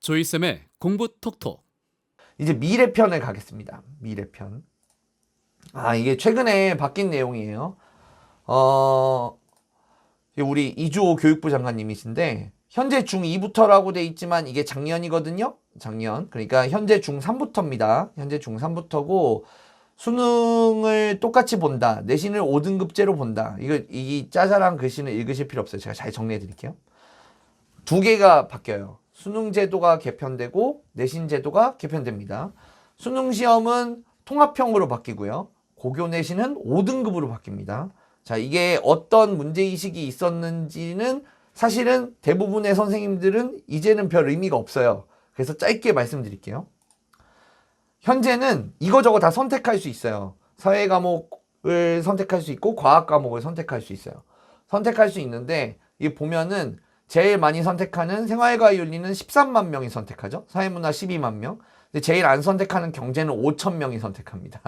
조이쌤의 공부 톡톡. 이제 미래편을 가겠습니다. 미래편. 이게 최근에 바뀐 내용이에요. 우리 이주호 교육부 장관님이신데, 현재 중2부터라고 돼 있지만 이게 작년이거든요? 작년. 그러니까 현재 중3부터입니다. 현재 중3부터고, 수능을 똑같이 본다. 내신을 5등급제로 본다. 이 짜잘한 글씨는 읽으실 필요 없어요. 제가 잘 정리해 드릴게요. 두 개가 바뀌어요. 수능 제도가 개편되고 내신 제도가 개편됩니다. 수능 시험은 통합형으로 바뀌고요. 고교 내신은 5등급으로 바뀝니다. 자, 이게 어떤 문제의식이 있었는지는 사실은 대부분의 선생님들은 이제는 별 의미가 없어요. 그래서 짧게 말씀드릴게요. 현재는 이거저거 다 선택할 수 있어요. 사회 과목을 선택할 수 있고 과학 과목을 선택할 수 있어요. 선택할 수 있는데 이 보면은 제일 많이 선택하는 생활과 윤리는 13만 명이 선택하죠. 사회문화 12만 명. 근데 제일 안 선택하는 경제는 5천 명이 선택합니다.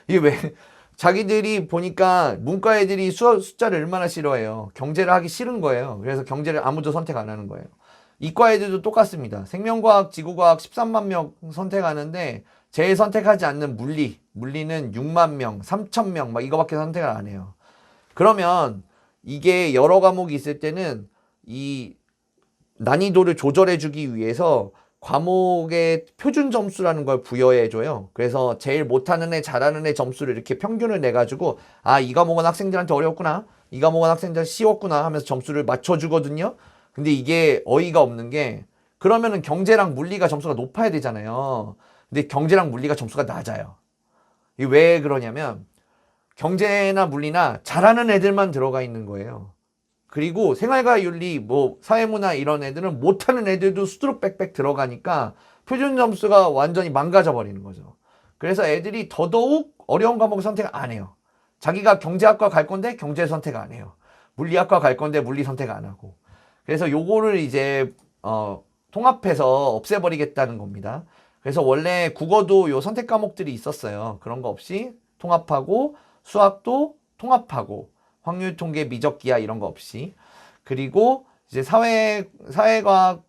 이게 왜? 자기들이 보니까 문과 애들이 숫자를 얼마나 싫어해요. 경제를 하기 싫은 거예요. 그래서 경제를 아무도 선택 안 하는 거예요. 이과 애들도 똑같습니다. 생명과학, 지구과학 13만 명 선택하는데 제일 선택하지 않는 물리는 6만 명, 3천 명 막 이거밖에 선택을 안 해요. 그러면 이게 여러 과목이 있을 때는 이 난이도를 조절해 주기 위해서 과목의 표준 점수라는 걸 부여해 줘요. 그래서 제일 못하는 애, 잘하는 애 점수를 이렇게 평균을 내 가지고 이 과목은 학생들한테 어려웠구나, 이 과목은 학생들한테 쉬웠구나 하면서 점수를 맞춰 주거든요. 근데 이게 어이가 없는 게, 그러면은 경제랑 물리가 점수가 높아야 되잖아요. 근데 경제랑 물리가 점수가 낮아요. 이게 왜 그러냐면 경제나 물리나 잘하는 애들만 들어가 있는 거예요. 그리고 생활과 윤리, 뭐 사회문화 이런 애들은 못하는 애들도 수두룩 빽빽 들어가니까 표준 점수가 완전히 망가져 버리는 거죠. 그래서 애들이 더더욱 어려운 과목을 선택 안 해요. 자기가 경제학과 갈 건데 경제 선택 안 해요. 물리학과 갈 건데 물리 선택 안 하고. 그래서 요거를 이제 통합해서 없애버리겠다는 겁니다. 그래서 원래 국어도 요 선택 과목들이 있었어요. 그런 거 없이 통합하고, 수학도 통합하고, 확률 통계, 미적 기하 이런 거 없이. 그리고 이제 사회과학도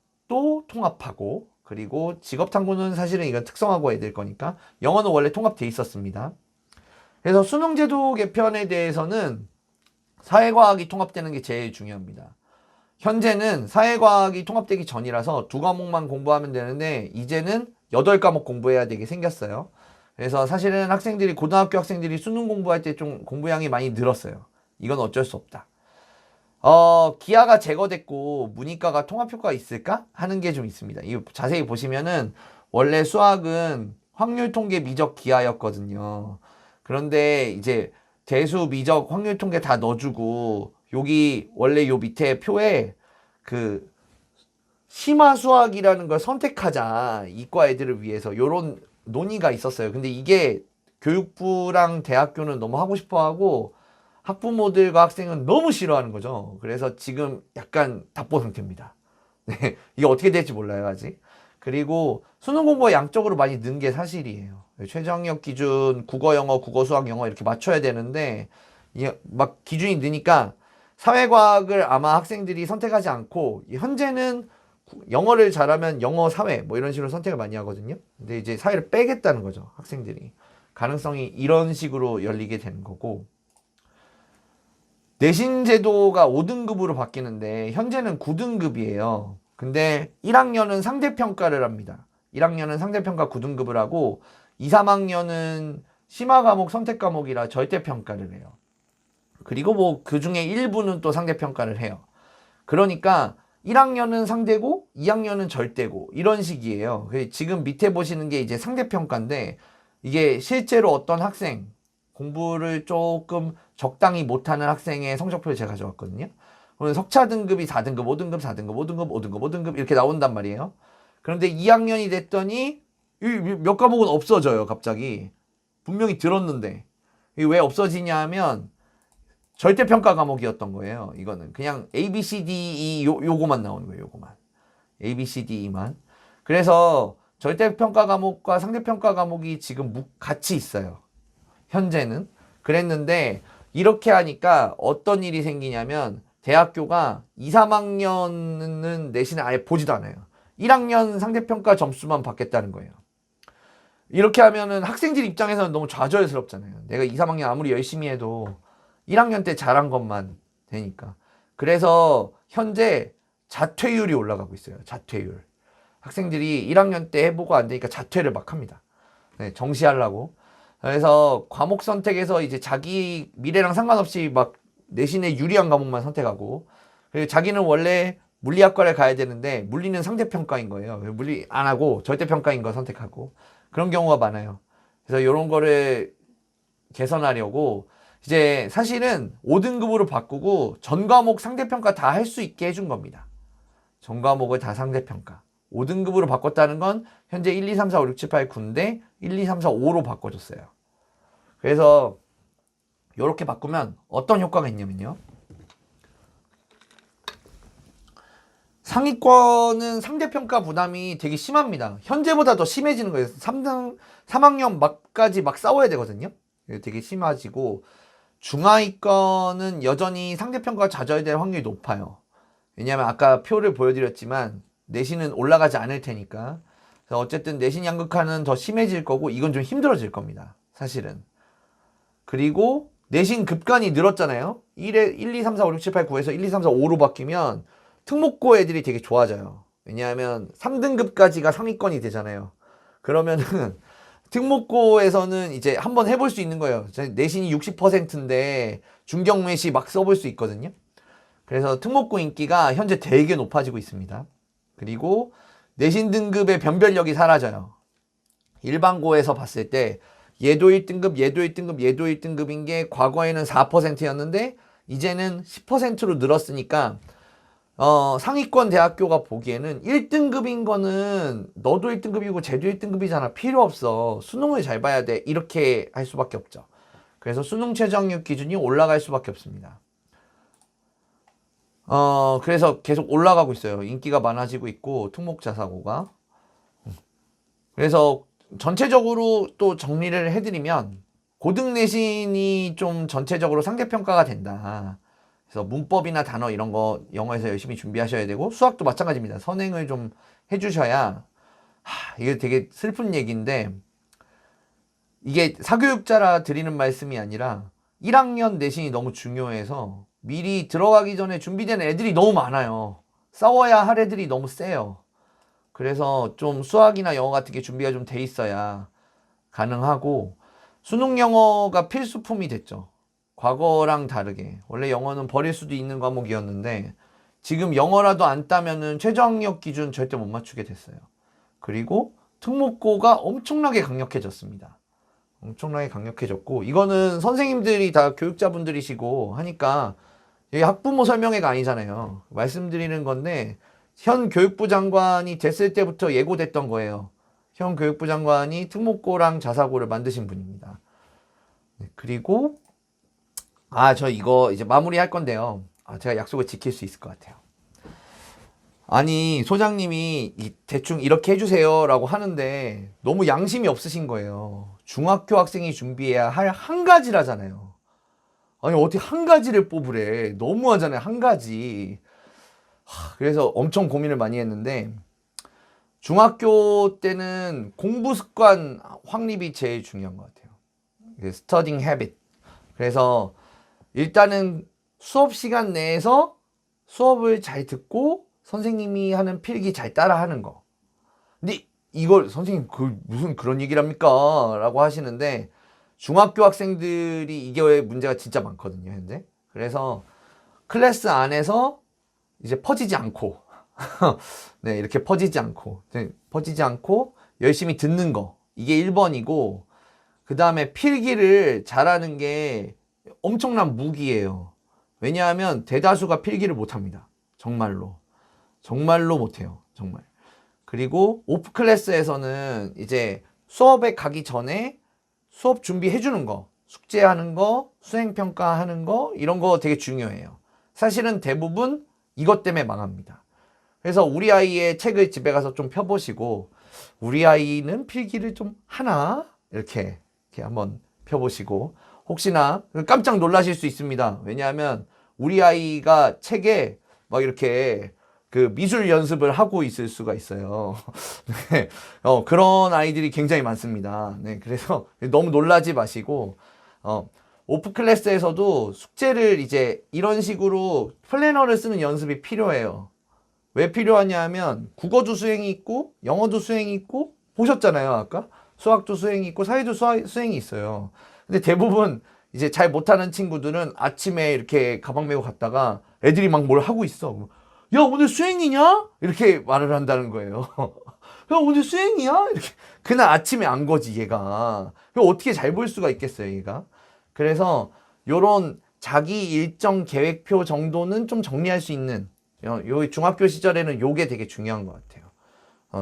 통합하고, 그리고 직업 탐구는 사실은 이건 특성화고 애들 거니까 영어는 원래 통합돼 있었습니다. 그래서 수능 제도 개편에 대해서는 사회과학이 통합되는 게 제일 중요합니다. 현재는 사회과학이 통합되기 전이라서 두 과목만 공부하면 되는데 이제는 8과목 공부해야 되게 생겼어요. 그래서 사실은 고등학교 학생들이 수능 공부할 때 좀 공부량이 많이 늘었어요. 이건 어쩔 수 없다. 기하가 제거됐고 문이과가 통합효과가 있을까? 하는 게 좀 있습니다. 이거 자세히 보시면은 원래 수학은 확률 통계, 미적, 기하였거든요. 그런데 이제 대수, 미적, 확률 통계 다 넣어주고, 여기 원래 요 밑에 표에 그 심화 수학이라는 걸 선택하자, 이과 애들을 위해서, 요런 논의가 있었어요. 근데 이게 교육부랑 대학교는 너무 하고 싶어 하고 학부모들과 학생은 너무 싫어하는 거죠. 그래서 지금 약간 답보 상태입니다. 네, 이게 어떻게 될지 몰라요, 아직. 그리고 수능 공부가 양적으로 많이 는 게 사실이에요. 최저학력 기준, 국어, 영어, 국어, 수학, 영어 이렇게 맞춰야 되는데, 이게 막 기준이 느니까 사회과학을 아마 학생들이 선택하지 않고, 현재는 영어를 잘하면 영어, 사회 뭐 이런 식으로 선택을 많이 하거든요. 근데 이제 사회를 빼겠다는 거죠, 학생들이. 가능성이 이런 식으로 열리게 되는 거고, 내신 제도가 5등급으로 바뀌는데 현재는 9등급이에요. 근데 1학년은 상대평가를 합니다. 1학년은 상대평가 9등급을 하고 2, 3학년은 심화 과목, 선택 과목이라 절대평가를 해요. 그리고 뭐 그 중에 일부는 또 상대평가를 해요. 그러니까 1학년은 상대고 2학년은 절대고 이런 식이에요. 지금 밑에 보시는 게 이제 상대평가인데, 이게 실제로 어떤 학생, 공부를 조금 적당히 못하는 학생의 성적표를 제가 가져왔거든요. 그러면 석차 등급이 4등급, 5등급, 4등급, 5등급, 5등급, 5등급 이렇게 나온단 말이에요. 그런데 2학년이 됐더니 몇 과목은 없어져요, 갑자기. 분명히 들었는데. 이게 왜 없어지냐 하면 절대평가 과목이었던 거예요. 이거는 그냥 A, B, C, D, E 요거만 나오는 거예요. 요거만. A, B, C, D, E만. 그래서 절대평가 과목과 상대평가 과목이 지금 같이 있어요. 현재는. 그랬는데 이렇게 하니까 어떤 일이 생기냐면 대학교가 2, 3학년은 내신을 아예 보지도 않아요. 1학년 상대평가 점수만 받겠다는 거예요. 이렇게 하면은 학생들 입장에서는 너무 좌절스럽잖아요. 내가 2, 3학년 아무리 열심히 해도 1학년 때 잘한 것만 되니까. 그래서 현재 자퇴율이 올라가고 있어요. 자퇴율. 학생들이 1학년 때 해보고 안 되니까 자퇴를 막 합니다. 네, 정시하려고. 그래서 과목 선택에서 이제 자기 미래랑 상관없이 막 내신에 유리한 과목만 선택하고, 그리고 자기는 원래 물리학과를 가야 되는데 물리는 상대평가인 거예요. 물리 안 하고 절대평가인 거 선택하고 그런 경우가 많아요. 그래서 이런 거를 개선하려고 이제 사실은 5등급으로 바꾸고 전 과목 상대평가 다 할 수 있게 해준 겁니다. 전 과목을 다 상대평가. 5등급으로 바꿨다는 건 현재 1, 2, 3, 4, 5, 6, 7, 8, 9인데 1, 2, 3, 4, 5로 바꿔줬어요. 그래서 이렇게 바꾸면 어떤 효과가 있냐면요. 상위권은 상대평가 부담이 되게 심합니다. 현재보다 더 심해지는 거예요. 3학년 막까지 막 싸워야 되거든요. 되게 심해지고 중하위권은 여전히 상대평가가 좌절될 확률이 높아요. 왜냐하면 아까 표를 보여드렸지만 내신은 올라가지 않을 테니까. 그래서 어쨌든 내신 양극화는 더 심해질 거고 이건 좀 힘들어질 겁니다. 사실은. 그리고 내신 급간이 늘었잖아요. 1, 2, 3, 4, 5, 6, 7, 8, 9에서 1, 2, 3, 4, 5로 바뀌면 특목고 애들이 되게 좋아져요. 왜냐하면 3등급까지가 상위권이 되잖아요. 그러면은 특목고에서는 이제 한번 해볼 수 있는 거예요. 내신이 60%인데 중경외시 막 써볼 수 있거든요. 그래서 특목고 인기가 현재 되게 높아지고 있습니다. 그리고 내신 등급의 변별력이 사라져요. 일반고에서 봤을 때 얘도 1등급, 얘도 1등급, 얘도 1등급인 게 과거에는 4%였는데 이제는 10%로 늘었으니까 상위권 대학교가 보기에는 1등급인 거는 너도 1등급이고 쟤도 1등급이잖아. 필요 없어. 수능을 잘 봐야 돼. 이렇게 할 수밖에 없죠. 그래서 수능 최저학력 기준이 올라갈 수밖에 없습니다. 그래서 계속 올라가고 있어요. 인기가 많아지고 있고 특목자사고가. 그래서 전체적으로 또 정리를 해드리면 고등 내신이 좀 전체적으로 상대평가가 된다. 그래서 문법이나 단어 이런 거 영어에서 열심히 준비하셔야 되고 수학도 마찬가지입니다. 선행을 좀 해주셔야 이게 되게 슬픈 얘기인데 이게 사교육자라 드리는 말씀이 아니라 1학년 내신이 너무 중요해서 미리 들어가기 전에 준비되는 애들이 너무 많아요. 싸워야 할 애들이 너무 세요. 그래서 좀 수학이나 영어 같은 게 준비가 좀 돼 있어야 가능하고 수능 영어가 필수품이 됐죠. 과거랑 다르게. 원래 영어는 버릴 수도 있는 과목이었는데 지금 영어라도 안 따면은 최저학력 기준 절대 못 맞추게 됐어요. 그리고 특목고가 엄청나게 강력해졌습니다. 엄청나게 강력해졌고 이거는 선생님들이 다 교육자분들이시고 하니까 이게 학부모 설명회가 아니잖아요. 말씀드리는 건데 현 교육부 장관이 됐을 때부터 예고됐던 거예요. 현 교육부 장관이 특목고랑 자사고를 만드신 분입니다. 네, 그리고 저 이거 이제 마무리할 건데요. 제가 약속을 지킬 수 있을 것 같아요. 아니 소장님이 대충 이렇게 해주세요 라고 하는데 너무 양심이 없으신 거예요. 중학교 학생이 준비해야 할 한 가지라잖아요. 아니 어떻게 한 가지를 뽑으래. 너무하잖아요. 한 가지. 그래서 엄청 고민을 많이 했는데 중학교 때는 공부 습관 확립이 제일 중요한 것 같아요. 스터딩 헤빗. 그래서 일단은 수업 시간 내에서 수업을 잘 듣고 선생님이 하는 필기 잘 따라 하는 거. 근데 이걸 선생님 무슨 그런 얘기를 합니까? 라고 하시는데 중학교 학생들이 이게 문제가 진짜 많거든요, 현재. 그래서 클래스 안에서 이제 퍼지지 않고 네, 이렇게 퍼지지 않고 열심히 듣는 거. 이게 1번이고 그 다음에 필기를 잘하는 게 엄청난 무기예요. 왜냐하면 대다수가 필기를 못합니다. 정말로 못해요. 정말. 그리고 오프 클래스에서는 이제 수업에 가기 전에 수업 준비해주는 거, 숙제하는 거, 수행평가하는 거 이런 거 되게 중요해요. 사실은 대부분 이것 때문에 망합니다. 그래서 우리 아이의 책을 집에 가서 좀 펴보시고 우리 아이는 필기를 좀 하나? 이렇게 한번 펴보시고 혹시나 깜짝 놀라실 수 있습니다. 왜냐하면 우리 아이가 책에 막 이렇게 그 미술 연습을 하고 있을 수가 있어요. 네. 그런 아이들이 굉장히 많습니다. 네. 그래서 너무 놀라지 마시고, 오프 클래스에서도 숙제를 이제 이런 식으로 플래너를 쓰는 연습이 필요해요. 왜 필요하냐 하면 국어도 수행이 있고 영어도 수행이 있고 보셨잖아요 아까 수학도 수행이 있고 사회도 수행이 있어요. 근데 대부분 이제 잘 못하는 친구들은 아침에 이렇게 가방 메고 갔다가 애들이 막 뭘 하고 있어. 야 오늘 수행이냐? 이렇게 말을 한다는 거예요. 야 오늘 수행이야? 이렇게 그날 아침에 안 거지 얘가. 그럼 어떻게 잘 볼 수가 있겠어요 얘가. 그래서 요런 자기 일정 계획표 정도는 좀 정리할 수 있는 요 중학교 시절에는 요게 되게 중요한 것 같아요.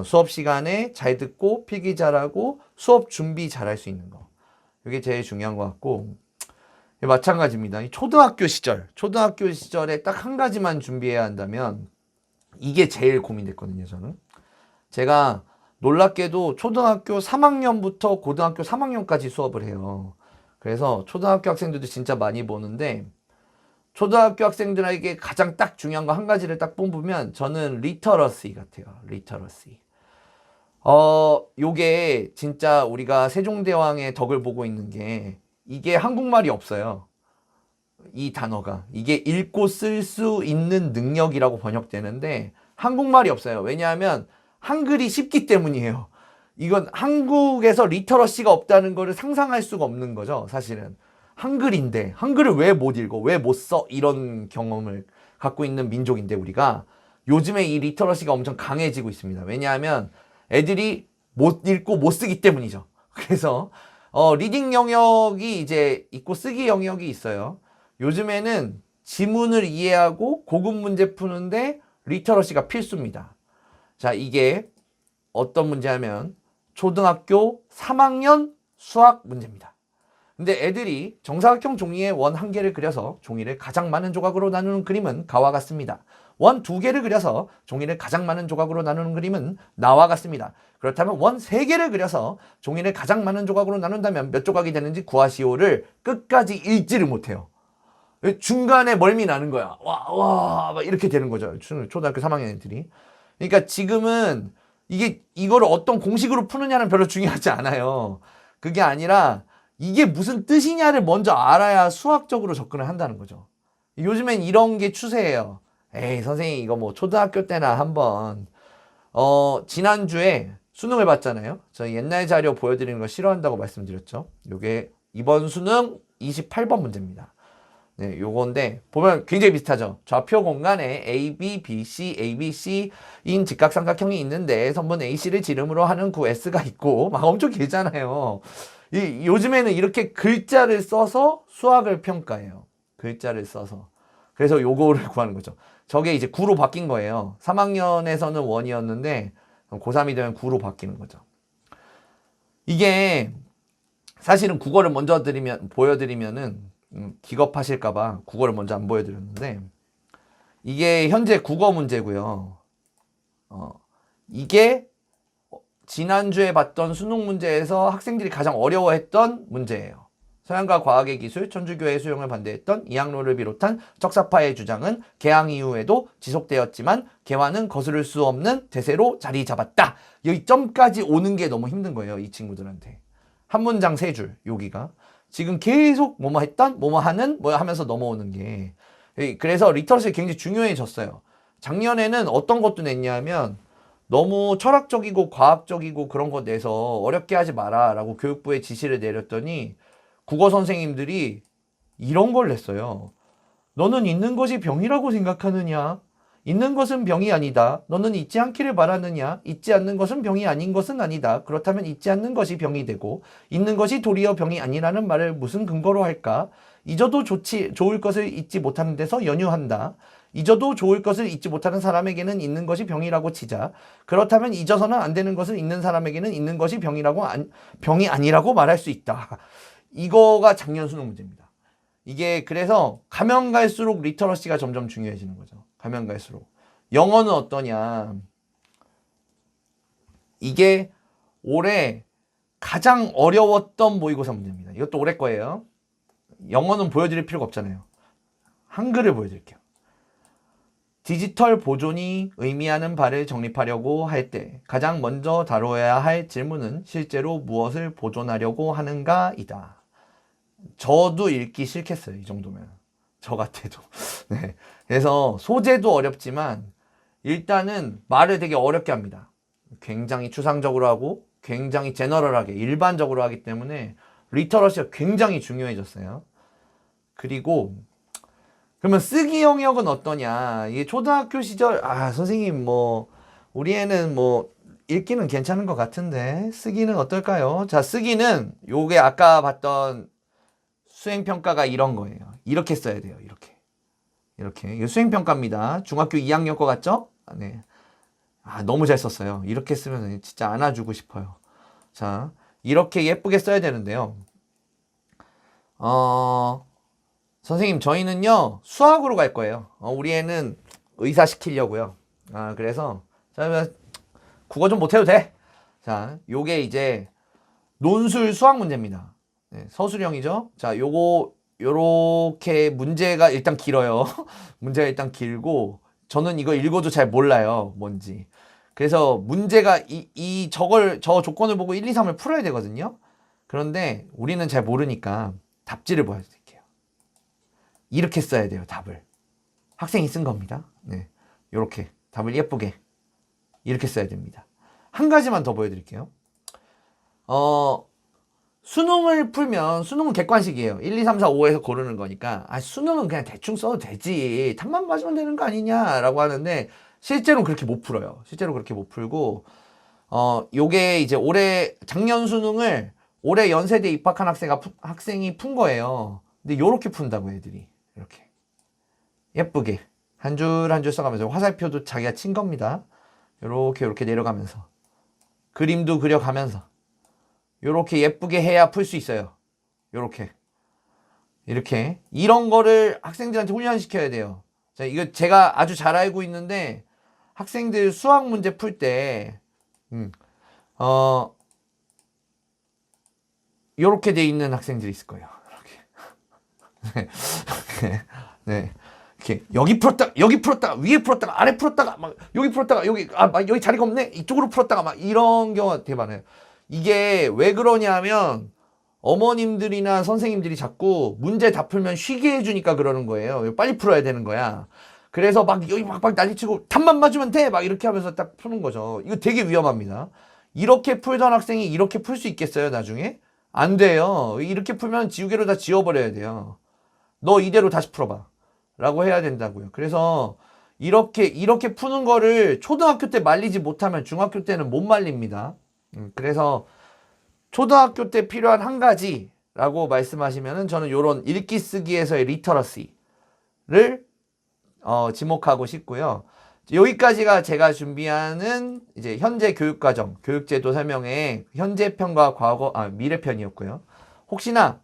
수업 시간에 잘 듣고 필기 잘하고 수업 준비 잘할 수 있는 거. 이게 제일 중요한 것 같고 마찬가지입니다. 초등학교 시절에 딱 한 가지만 준비해야 한다면 이게 제일 고민됐거든요. 저는 제가 놀랍게도 초등학교 3학년부터 고등학교 3학년까지 수업을 해요. 그래서 초등학교 학생들도 진짜 많이 보는데 초등학교 학생들에게 가장 딱 중요한 거 한 가지를 딱 뽑으면 저는 리터러시 같아요. 리터러시. 요게 진짜 우리가 세종대왕의 덕을 보고 있는 게 이게 한국말이 없어요. 이 단어가. 이게 읽고 쓸 수 있는 능력이라고 번역되는데 한국말이 없어요. 왜냐하면 한글이 쉽기 때문이에요. 이건 한국에서 리터러시가 없다는 거를 상상할 수가 없는 거죠. 사실은. 한글인데 한글을 왜 못 읽어? 왜 못 써? 이런 경험을 갖고 있는 민족인데 우리가 요즘에 이 리터러시가 엄청 강해지고 있습니다. 왜냐하면 애들이 못 읽고 못 쓰기 때문이죠. 그래서 리딩 영역이 이제 있고 쓰기 영역이 있어요. 요즘에는 지문을 이해하고 고급 문제 푸는데 리터러시가 필수입니다. 자, 이게 어떤 문제냐면 초등학교 3학년 수학 문제입니다. 근데 애들이 정사각형 종이에 원 한 개를 그려서 종이를 가장 많은 조각으로 나누는 그림은 가와 같습니다. 원 두 개를 그려서 종이를 가장 많은 조각으로 나누는 그림은 나와 같습니다. 그렇다면 원 세 개를 그려서 종이를 가장 많은 조각으로 나눈다면 몇 조각이 되는지 구하시오를 끝까지 읽지를 못해요. 중간에 멀미 나는 거야. 막 이렇게 되는 거죠. 초등학교 3학년 애들이. 그러니까 지금은 이거를 어떤 공식으로 푸느냐는 별로 중요하지 않아요. 그게 아니라 이게 무슨 뜻이냐를 먼저 알아야 수학적으로 접근을 한다는 거죠. 요즘엔 이런 게 추세예요. 에이, 선생님, 이거 뭐 초등학교 때나 한번, 지난주에 수능을 봤잖아요. 저 옛날 자료 보여드리는 거 싫어한다고 말씀드렸죠. 요게 이번 수능 28번 문제입니다. 네, 요건데, 보면 굉장히 비슷하죠. 좌표 공간에 A, B, B, C, A, B, C인 직각삼각형이 있는데, 선분 AC를 지름으로 하는 구 S가 있고, 막 엄청 길잖아요. 요즘에는 이렇게 글자를 써서 수학을 평가해요. 글자를 써서. 그래서 요거를 구하는 거죠. 저게 이제 9로 바뀐 거예요. 3학년에서는 1이었는데, 고3이 되면 9로 바뀌는 거죠. 이게, 사실은 국어를 먼저 보여드리면은, 기겁하실까봐 국어를 먼저 안 보여드렸는데, 이게 현재 국어 문제고요. 이게 지난주에 봤던 수능 문제에서 학생들이 가장 어려워했던 문제예요. 서양과 과학의 기술, 천주교의 수용을 반대했던 이항로를 비롯한 척사파의 주장은 개항 이후에도 지속되었지만 개화는 거스를 수 없는 대세로 자리 잡았다. 여기 점까지 오는 게 너무 힘든 거예요. 이 친구들한테. 한 문장 세 줄, 여기가. 지금 계속 뭐뭐 했던, 뭐뭐 하는, 뭐 하면서 넘어오는 게. 그래서 리터러시가 굉장히 중요해졌어요. 작년에는 어떤 것도 냈냐면 너무 철학적이고 과학적이고 그런 거 내서 어렵게 하지 마라 라고 교육부에 지시를 내렸더니 국어 선생님들이 이런 걸 냈어요. 너는 있는 것이 병이라고 생각하느냐? 있는 것은 병이 아니다. 너는 잊지 않기를 바라느냐? 잊지 않는 것은 병이 아닌 것은 아니다. 그렇다면 잊지 않는 것이 병이 되고 있는 것이 도리어 병이 아니라는 말을 무슨 근거로 할까? 잊어도 좋을 것을 잊지 못하는 데서 연유한다. 잊어도 좋을 것을 잊지 못하는 사람에게는 있는 것이 병이라고 치자. 그렇다면 잊어서는 안 되는 것을 잊는 사람에게는 있는 것이 병이 아니라고 말할 수 있다. 이거가 작년 수능 문제입니다. 이게 그래서 가면 갈수록 리터러시가 점점 중요해지는 거죠. 가면 갈수록. 영어는 어떠냐. 이게 올해 가장 어려웠던 모의고사 문제입니다. 이것도 올해 거예요. 영어는 보여드릴 필요가 없잖아요. 한글을 보여드릴게요. 디지털 보존이 의미하는 바를 정립하려고 할 때 가장 먼저 다뤄야 할 질문은 실제로 무엇을 보존하려고 하는가이다. 저도 읽기 싫겠어요. 이 정도면. 저 같아도. 네. 그래서 소재도 어렵지만 일단은 말을 되게 어렵게 합니다. 굉장히 추상적으로 하고 굉장히 제너럴하게 일반적으로 하기 때문에 리터러시가 굉장히 중요해졌어요. 그리고 그러면 쓰기 영역은 어떠냐? 이게 초등학교 시절 선생님 뭐 우리 애는 뭐 읽기는 괜찮은 것 같은데 쓰기는 어떨까요? 자, 쓰기는 요게 아까 봤던 수행평가가 이런 거예요. 이렇게 써야 돼요. 이렇게. 이거 수행평가입니다. 중학교 2학년 거 같죠? 네. 너무 잘 썼어요. 이렇게 쓰면 진짜 안아주고 싶어요. 자, 이렇게 예쁘게 써야 되는데요. 선생님, 저희는요, 수학으로 갈 거예요. 우리 애는 의사 시키려고요. 그래서, 자, 국어 좀 못해도 돼. 자, 요게 이제 논술 수학 문제입니다. 네, 서술형이죠. 자, 요렇게 문제가 일단 길어요. 문제가 일단 길고, 저는 이거 읽어도 잘 몰라요. 뭔지. 그래서 문제가 저 조건을 보고 1, 2, 3을 풀어야 되거든요. 그런데 우리는 잘 모르니까 답지를 보여드릴게요. 이렇게 써야 돼요, 답을. 학생이 쓴 겁니다. 네. 요렇게. 답을 예쁘게. 이렇게 써야 됩니다. 한 가지만 더 보여드릴게요. 수능을 풀면, 수능은 객관식이에요. 1, 2, 3, 4, 5에서 고르는 거니까, 수능은 그냥 대충 써도 되지. 답만 맞으면 되는 거 아니냐? 라고 하는데, 실제로는 그렇게 못 풀어요. 실제로 그렇게 못 풀고, 요게 이제 작년 수능을 올해 연세대 입학한 학생이 푼 거예요. 근데 요렇게 푼다고 애들이. 이렇게. 예쁘게. 한 줄 한 줄 써가면서 화살표도 자기가 친 겁니다. 요렇게 내려가면서. 그림도 그려가면서. 요렇게 예쁘게 해야 풀 수 있어요. 요렇게. 이렇게. 이런 거를 학생들한테 훈련시켜야 돼요. 자, 이거 제가 아주 잘 알고 있는데, 학생들 수학 문제 풀 때, 요렇게 돼 있는 학생들이 있을 거예요. 이렇게. 네. 이렇게 여기 풀었다가 위에 풀었다가 아래 풀었다가 막 여기 풀었다가 여기 자리가 없네 이쪽으로 풀었다가 막 이런 경우가 되게 많아요. 이게 왜 그러냐면 어머님들이나 선생님들이 자꾸 문제 다 풀면 쉬게 해주니까 그러는 거예요. 빨리 풀어야 되는 거야. 그래서 막 여기 막 난리치고 답만 맞으면 돼 막 이렇게 하면서 딱 푸는 거죠. 이거 되게 위험합니다. 이렇게 풀던 학생이 이렇게 풀 수 있겠어요 나중에? 안 돼요. 이렇게 풀면 지우개로 다 지워버려야 돼요. 너 이대로 다시 풀어봐. 라고 해야 된다고요. 그래서 이렇게 푸는 거를 초등학교 때 말리지 못하면 중학교 때는 못 말립니다. 그래서 초등학교 때 필요한 한 가지라고 말씀하시면은 저는 요런 읽기 쓰기에서의 리터러시를 지목하고 싶고요. 여기까지가 제가 준비하는 이제 현재 교육과정, 교육제도 설명의 현재편과 미래편이었고요. 혹시나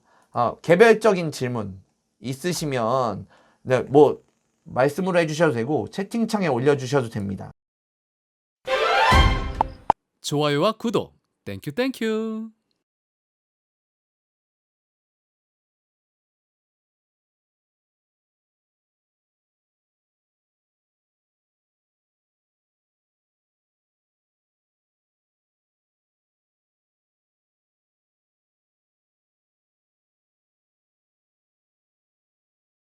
개별적인 질문 있으시면 네, 뭐 말씀으로 해주셔도 되고 채팅창에 올려주셔도 됩니다. 좋아요와 구독. 땡큐 땡큐.